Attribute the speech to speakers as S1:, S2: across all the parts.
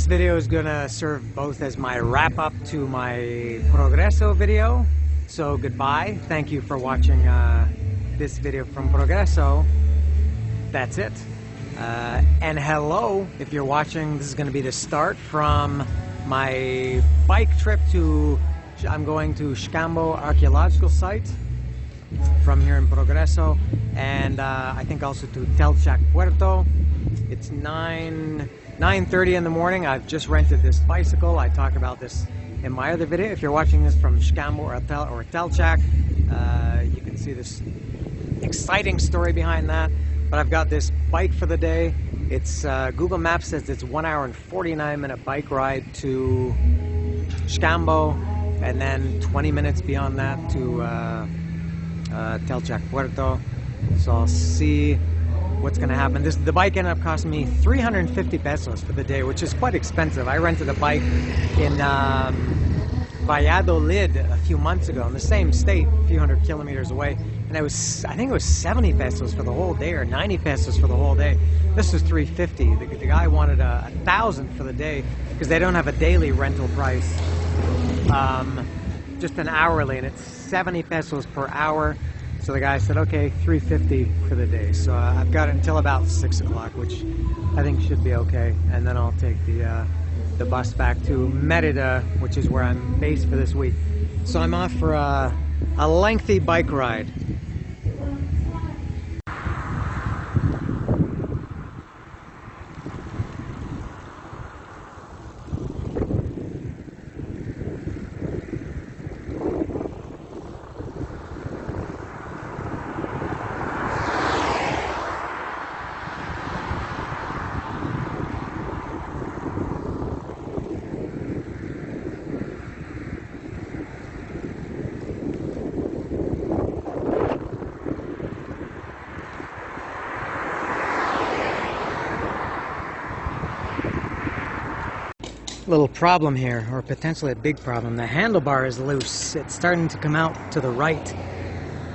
S1: This video is gonna serve both as my wrap-up to my Progreso video. So goodbye. Thank you for watching this video from Progreso. That's it. And hello, if you're watching, this is gonna be the start from my bike trip to, I'm going to Xcambo Archaeological Site from here in Progreso, and I think also to Telchac Puerto. It's 9:30 in the morning. I've just rented this bicycle. I talk about this in my other video. If you're watching this from Xcambo or Telchac, you can see this exciting story behind that. But I've got this bike for the day. It's Google Maps says it's 1 hour and 49-minute bike ride to Xcambo, and then 20 minutes beyond that to Telchac Puerto. So I'll see what's going to happen. The bike ended up costing me 350 pesos for the day, which is quite expensive. I rented a bike in Valladolid a few months ago in the same state, a few hundred kilometers away, and I think it was 70 pesos for the whole day, or 90 pesos for the whole day. This was 350. The guy wanted 1,000 for the day because they don't have a daily rental price, just an hourly, and it's 70 pesos per hour. So the guy said, okay, 350 for the day. So I've got it until about 6 o'clock, which I think should be okay. And then I'll take the bus back to Merida, which is where I'm based for this week. So I'm off for a lengthy bike ride. Little problem here, or potentially a big problem. The handlebar is loose. It's starting to come out to the right,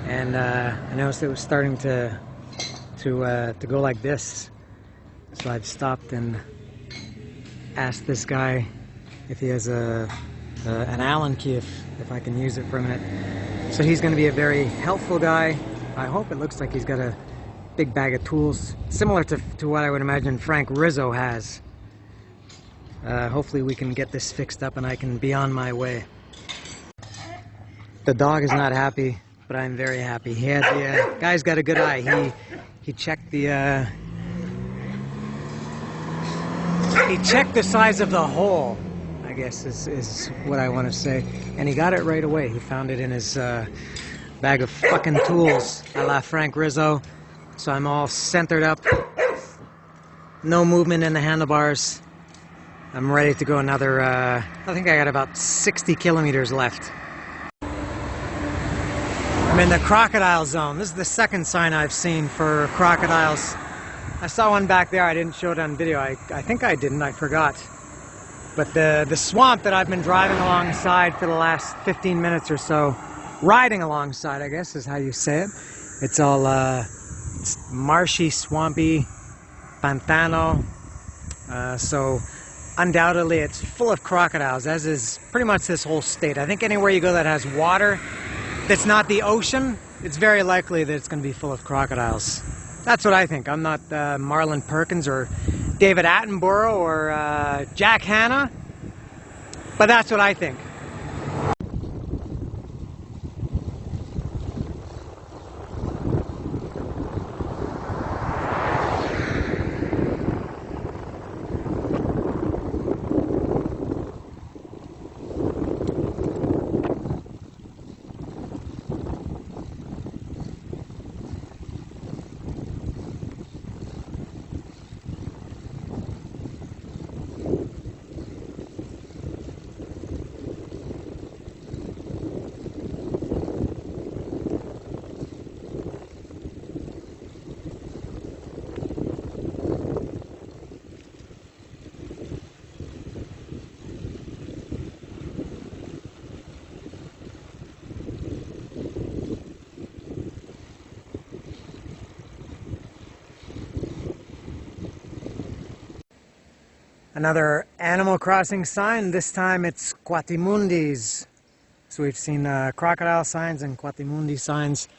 S1: and I noticed it was starting to go like this. So I've stopped and asked this guy if he has an Allen key, if I can use it for a minute. So he's going to be a very helpful guy. I hope. It looks like he's got a big bag of tools, similar to what I would imagine Frank Rizzo has. Hopefully we can get this fixed up and I can be on my way. The dog is not happy, but I'm very happy. He had the guy's got a good eye. He checked the size of the hole, I guess is what I want to say, and he got it right away. He found it in his bag of fucking tools, a la Frank Rizzo. So I'm all centered up, no movement in the handlebars. I'm ready to go another, I think I got about 60 kilometers left. I'm in the crocodile zone. This is the second sign I've seen for crocodiles. I saw one back there. I didn't show it on video. I think I didn't. I forgot. But the swamp that I've been driving alongside for the last 15 minutes or so, riding alongside, I guess is how you say it. It's all it's marshy, swampy, pantano. So undoubtedly it's full of crocodiles, as is pretty much this whole state. I think anywhere you go that has water that's not the ocean, it's very likely that it's going to be full of crocodiles. That's what I think. I'm not Marlon Perkins or David Attenborough or Jack Hanna, but that's what I think. Another Animal Crossing sign. This time it's Quatimundis. So we've seen crocodile signs and Quatimundi signs.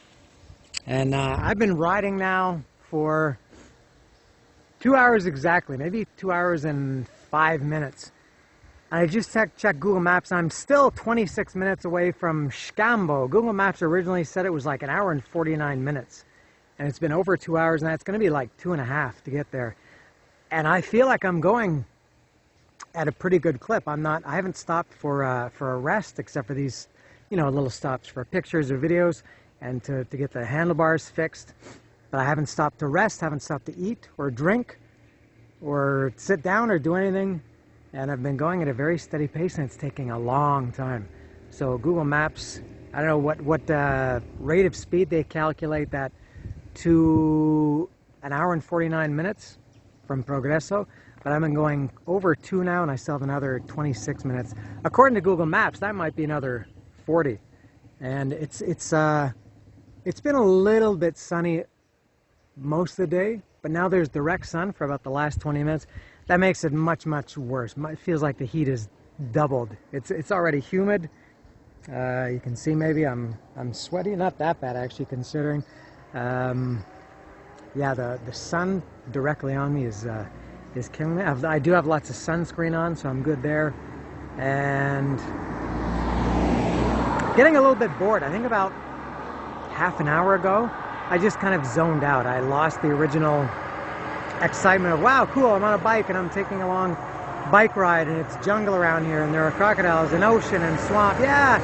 S1: And I've been riding now for 2 hours exactly, maybe 2 hours and 5 minutes. I just checked Google Maps. I'm still 26 minutes away from Xcambo. Google Maps originally said it was like 1 hour and 49 minutes. And it's been over 2 hours now. It's going to be like 2.5 to get there. And I feel like I'm going at a pretty good clip. I haven't stopped for a rest, except for these, little stops for pictures or videos and to get the handlebars fixed. But I haven't stopped to rest, haven't stopped to eat or drink or sit down or do anything. And I've been going at a very steady pace, and it's taking a long time. So Google Maps, I don't know what rate of speed they calculate that to 1 hour and 49 minutes from Progreso. But I've been going over 2 now, and I still have another 26 minutes. According to Google Maps, that might be another 40. And it's been a little bit sunny most of the day, but now there's direct sun for about the last 20 minutes. That makes it much, much worse. It feels like the heat is doubled. It's already humid. You can see maybe I'm sweaty. Not that bad actually, considering. Yeah, the sun directly on me is killing me. I do have lots of sunscreen on, so I'm good there. And getting a little bit bored. I think about half an hour ago, I just kind of zoned out. I lost the original excitement of, wow, cool, I'm on a bike and I'm taking a long bike ride and it's jungle around here and there are crocodiles and ocean and swamp. Yeah!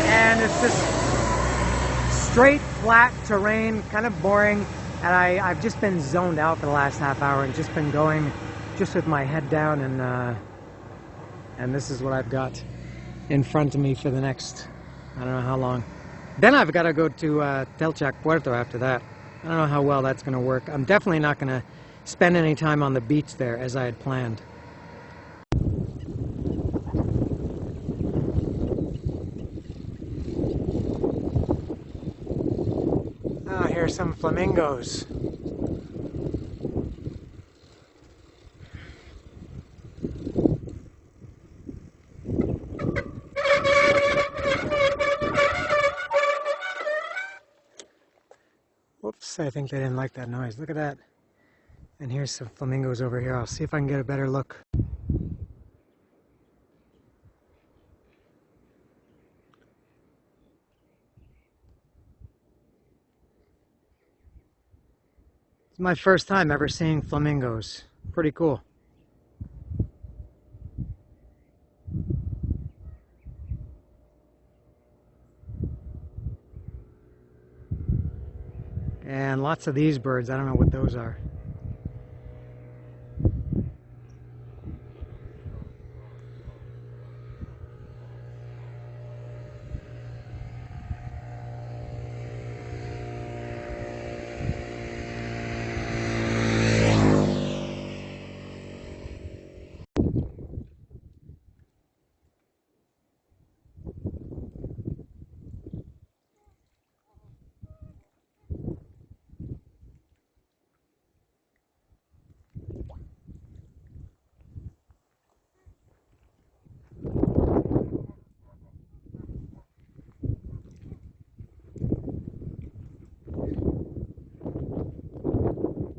S1: And it's just straight, flat terrain, kind of boring. And I've just been zoned out for the last half hour and just been going just with my head down, and this is what I've got in front of me for the next, I don't know how long. Then I've got to go to Telchac Puerto after that. I don't know how well that's going to work. I'm definitely not going to spend any time on the beach there as I had planned. Ah, here's some flamingos. Whoops, I think they didn't like that noise. Look at that. And here's some flamingos over here. I'll see if I can get a better look. It's my first time ever seeing flamingos. Pretty cool. And lots of these birds. I don't know what those are.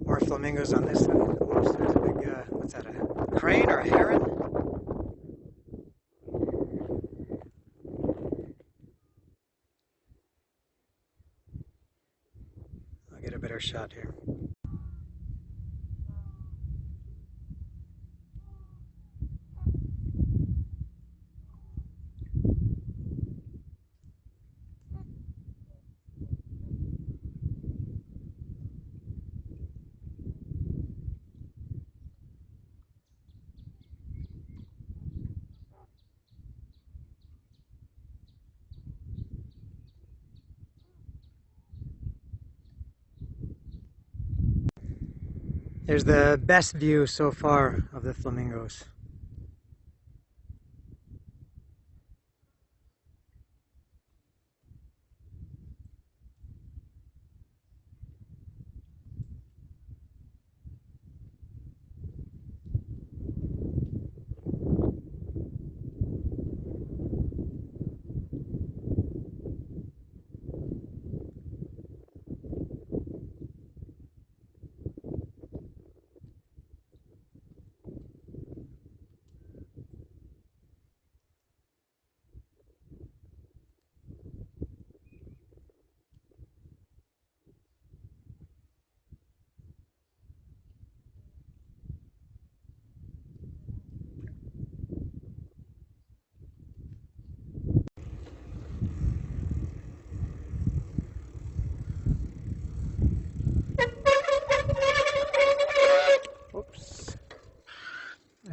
S1: More flamingos on this side. Oops, there's a big, what's that, a crane or a heron? I'll get a better shot here. There's the best view so far of the flamingos.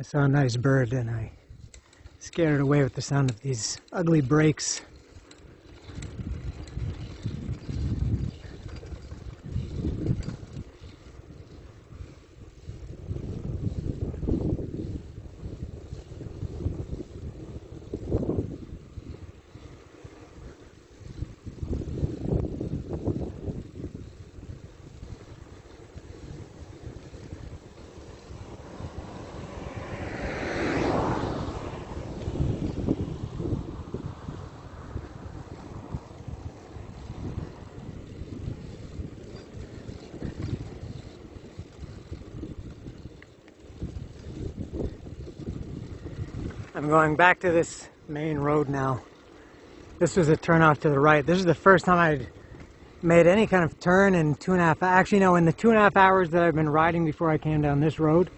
S1: saw a nice bird and I scared it away with the sound of these ugly brakes. I'm going back to this main road now. This was a turn off to the right. This is the first time I'd made any kind of turn in 2.5 hours. Actually, no, in the 2.5 hours that I've been riding before I came down this road,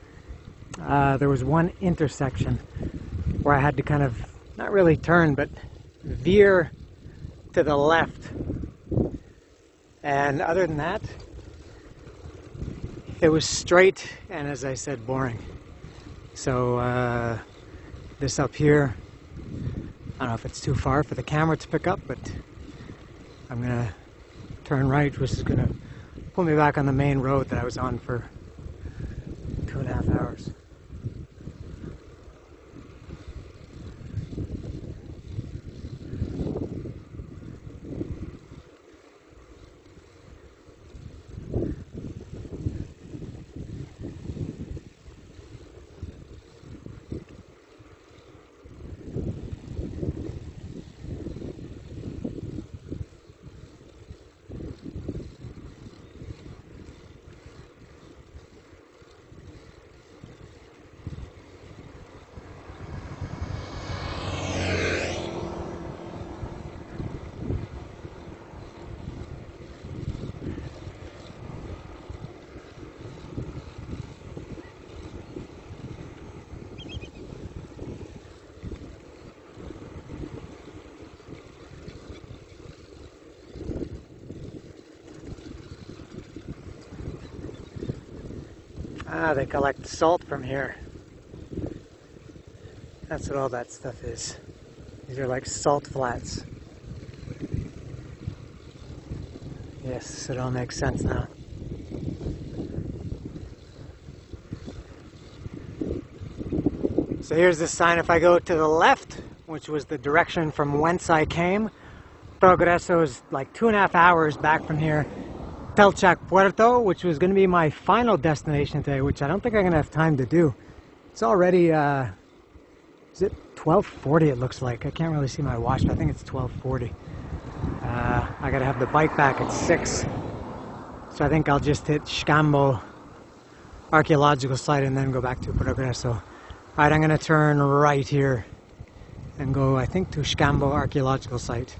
S1: there was one intersection where I had to kind of, not really turn, but veer to the left. And other than that, it was straight and, as I said, boring. So, this up here, I don't know if it's too far for the camera to pick up, but I'm gonna turn right, which is gonna pull me back on the main road that I was on for 2.5 hours. Ah, they collect salt from here. That's what all that stuff is. These are like salt flats. Yes, it all makes sense now. So here's the sign. If I go to the left, which was the direction from whence I came, Progreso is like 2.5 hours back from here. Telchac Puerto, which was going to be my final destination today, which I don't think I'm going to have time to do. It's already, is it 12:40 it looks like. I can't really see my watch, but I think it's 12:40. I got to have the bike back at 6. So I think I'll just hit Xcambo archaeological site and then go back to Progreso. Alright, I'm going to turn right here and go, I think, to Xcambo archaeological site.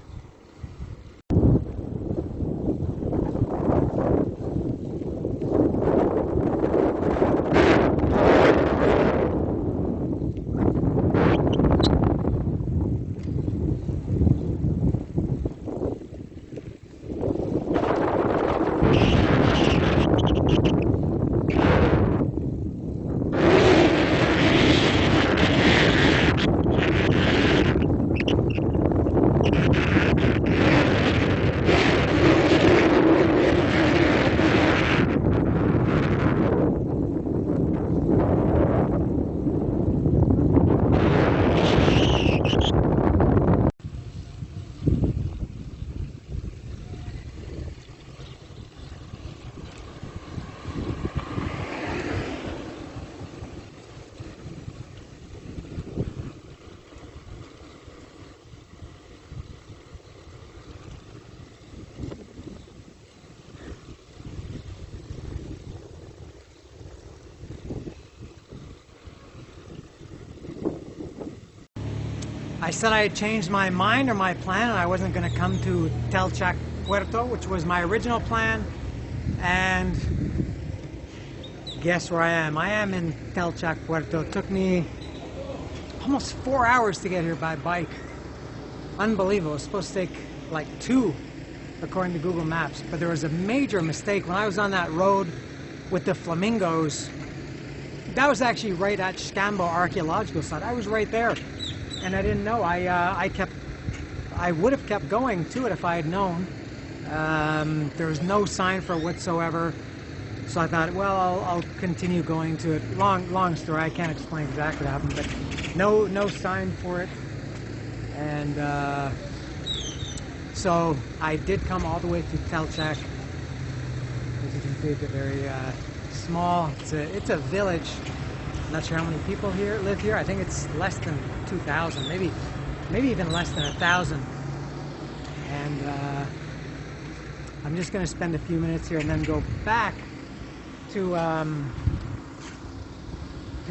S1: I said I had changed my mind or my plan and I wasn't going to come to Telchac Puerto, which was my original plan, and guess where I am? I am in Telchac Puerto. It took me almost 4 hours to get here by bike. Unbelievable. It was supposed to take like 2 according to Google Maps, but there was a major mistake. When I was on that road with the flamingos, That was actually right at Scambo Archaeological Site. I was right there, and I didn't know. I would have kept going to it if I had known. There was no sign for it whatsoever, so I thought, well, I'll continue going to it. Long story. I can't explain exactly what happened, but no sign for it, and so I did come all the way to Telchac. As you can see, it's a very small. It's a village. I'm not sure how many people live here. I think it's less than 2,000, maybe even less than 1,000. And I'm just going to spend a few minutes here and then go back to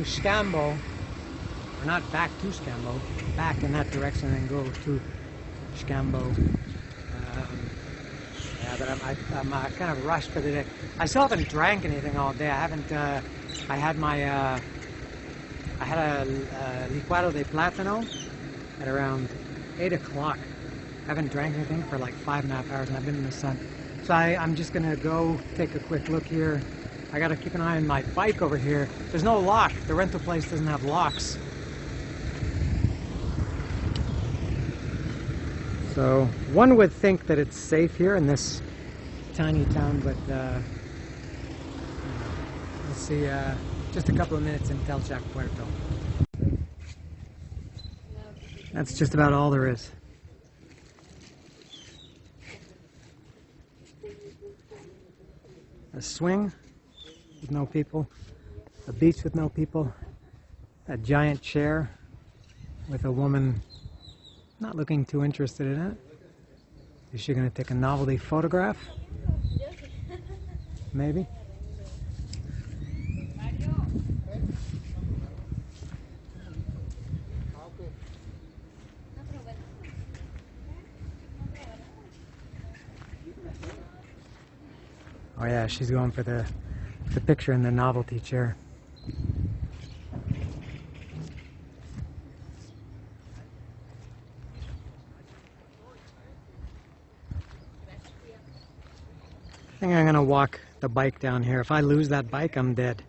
S1: Scambo, or not back to Scambo, back in that direction and go to Scambo. Yeah, but I'm kind of rushed for the day. I still haven't drank anything all day. I haven't. I had my. I had a licuado de plátano at around 8 o'clock. I haven't drank anything for like 5.5 hours, and I've been in the sun. So I'm just gonna go take a quick look here. I gotta keep an eye on my bike over here. There's no lock. The rental place doesn't have locks. So one would think that it's safe here in this tiny town, but we'll see. Just a couple of minutes in Telchac Puerto. That's just about all there is. A swing with no people, a beach with no people, a giant chair with a woman not looking too interested in it. Is she going to take a novelty photograph? Maybe. Oh yeah, she's going for the picture in the novelty chair. I think I'm gonna walk the bike down here. If I lose that bike, I'm dead.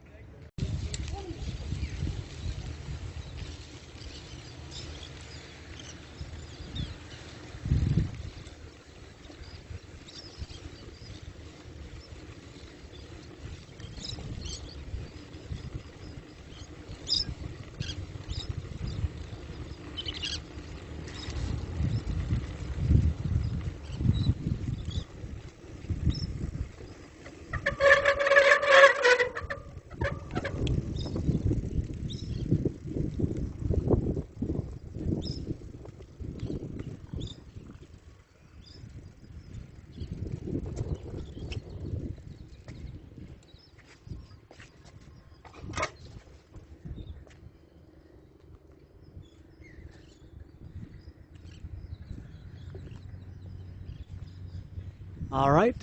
S1: All right,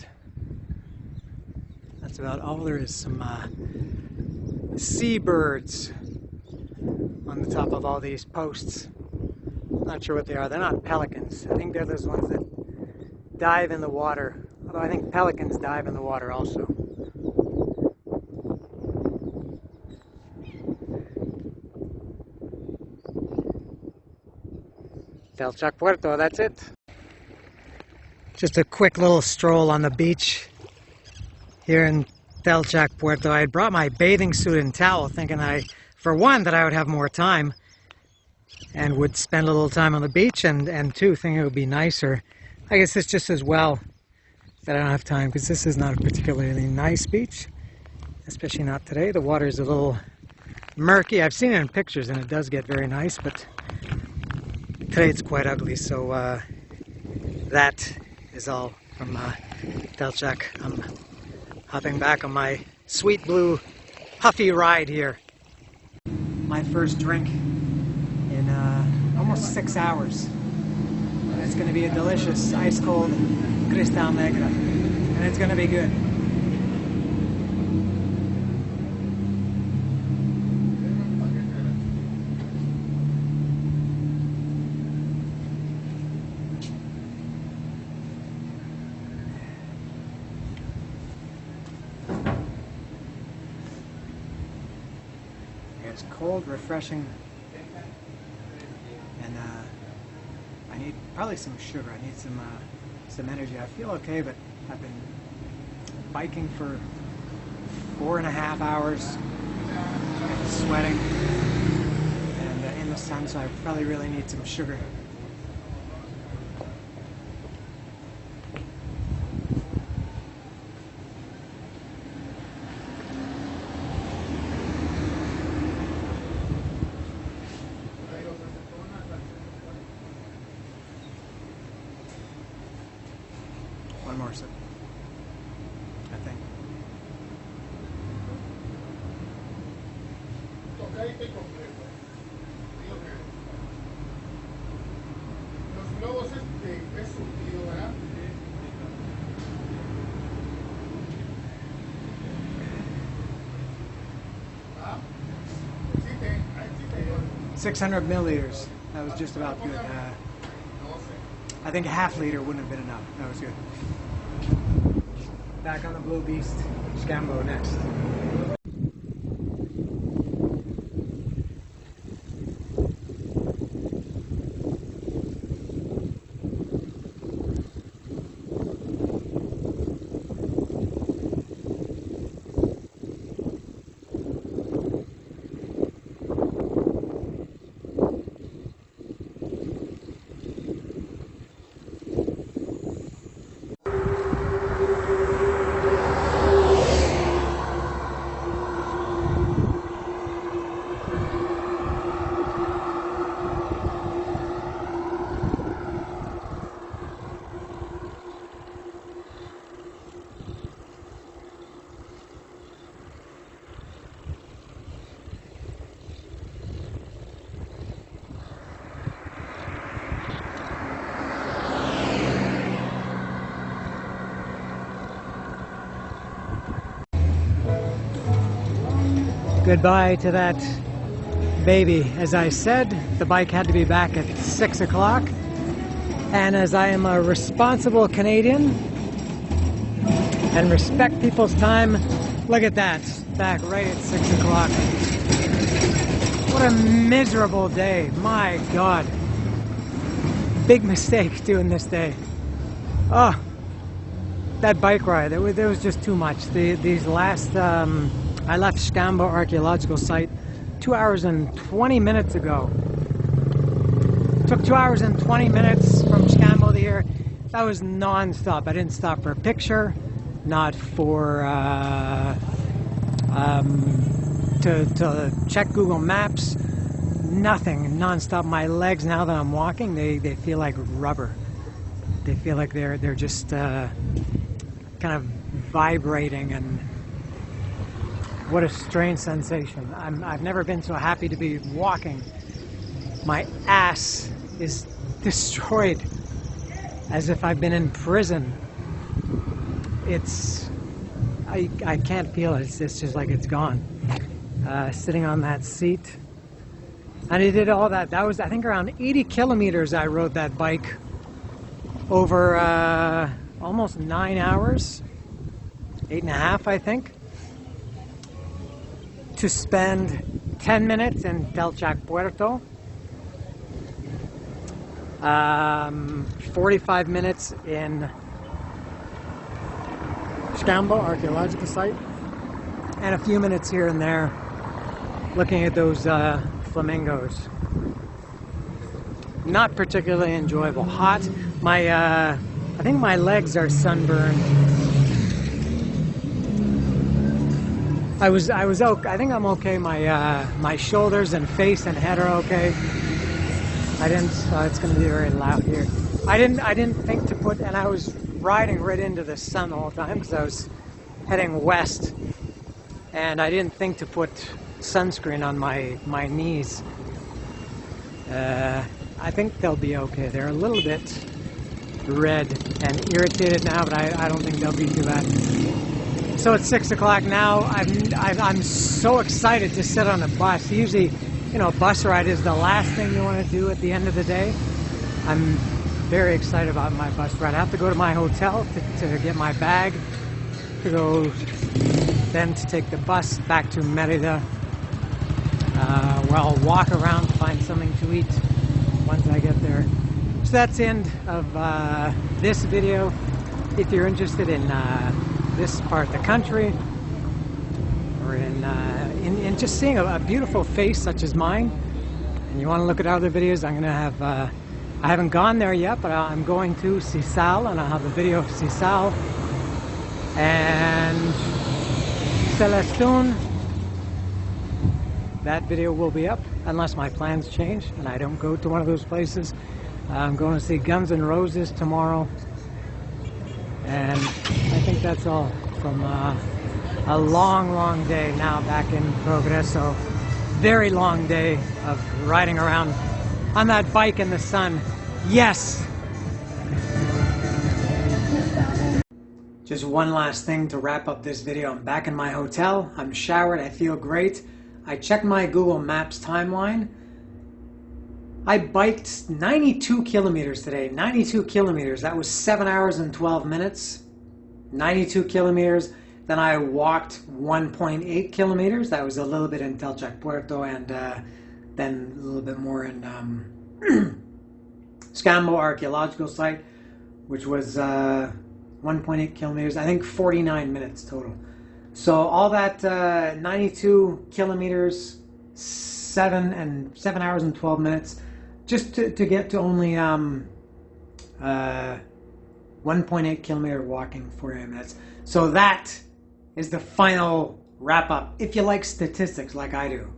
S1: that's about all there is. Some seabirds on the top of all these posts. Not sure what they are. They're not pelicans. I think they're those ones that dive in the water. Although I think pelicans dive in the water also. Telchac Puerto, that's it. Just a quick little stroll on the beach here in Telchac Puerto. I had brought my bathing suit and towel thinking for one, that I would have more time and would spend a little time on the beach, and two, thinking it would be nicer. I guess it's just as well that I don't have time, because this is not a particularly nice beach, especially not today. The water is a little murky. I've seen it in pictures and it does get very nice, but today it's quite ugly. So that is all from Telchac. I'm hopping back on my sweet blue puffy ride here. My first drink in almost 6 hours. And it's going to be a delicious ice cold Cristal Negra, and it's going to be good. It's cold, refreshing, and I need probably some sugar. I need some energy. I feel okay, but I've been biking for 4.5 hours, and sweating, and in the sun, so I probably really need some sugar. One more sip, I think.
S2: ¿no?
S1: 600 milliliters. That was just about good. I think a half liter wouldn't have been enough. That was good. Back on the Blue Beast. Scambo next. Goodbye to that baby. As I said, the bike had to be back at 6 o'clock. And as I am a responsible Canadian and respect people's time, look at that. Back right at 6 o'clock. What a miserable day. My God. Big mistake doing this day. Oh, that bike ride, there was just too much. These last... I left Scambo Archaeological Site 2 hours and 20 minutes ago. Took 2 hours and 20 minutes from Scambo to here. That was non-stop. I didn't stop for a picture, not for to check Google Maps. Nothing. Non-stop. My legs, now that I'm walking, they feel like rubber. They feel like they're just kind of vibrating, and what a strange sensation. I've never been so happy to be walking. My ass is destroyed, as if I've been in prison. I can't feel it. It's just like it's gone. Sitting on that seat. And I did all that. That was, I think, around 80 kilometers I rode that bike over almost 9 hours. 8.5, I think. To spend 10 minutes in Telchac Puerto, 45 minutes in Scambo Archaeological Site, and a few minutes here and there looking at those flamingos. Not particularly enjoyable. Hot. I think my legs are sunburned. I think I'm okay. My shoulders and face and head are okay. It's gonna be very loud here. I didn't think to put, and I was riding right into the sun the whole time because I was heading west, and I didn't think to put sunscreen on my knees. I think they'll be okay. They're a little bit red and irritated now, but I don't think they'll be too bad. So it's 6 o'clock now. I'm so excited to sit on a bus. Usually, you know, a bus ride is the last thing you want to do at the end of the day. I'm very excited about my bus ride. I have to go to my hotel to get my bag, then to take the bus back to Merida. well, walk around to find something to eat once I get there. So that's the end of this video. If you're interested in this part of the country, or in just seeing a beautiful face such as mine, and you want to look at other videos, I'm going to have, I haven't gone there yet, but I'm going to Sisal, and I'll have a video of Sisal and Celestun. That video will be up unless my plans change and I don't go to one of those places. I'm going to see Guns N' Roses tomorrow, and I think that's all from a long day now back in Progreso. Very long day of riding around on that bike in the sun. Yes! Just one last thing to wrap up this video. I'm back in my hotel. I'm showered. I feel great. I checked my Google Maps timeline. I biked 92 kilometers today. 92 kilometers. That was 7 hours and 12 minutes. 92 kilometers. Then I walked 1.8 kilometers. That was a little bit in Telchac Puerto, and then a little bit more in Scambo Archaeological Site, which was 1.8 kilometers. I think 49 minutes total. So all that 92 kilometers, 7 hours and 12 minutes, just to get to only 1.8 kilometer walking, 48 minutes. So that is the final wrap up, if you like statistics like I do.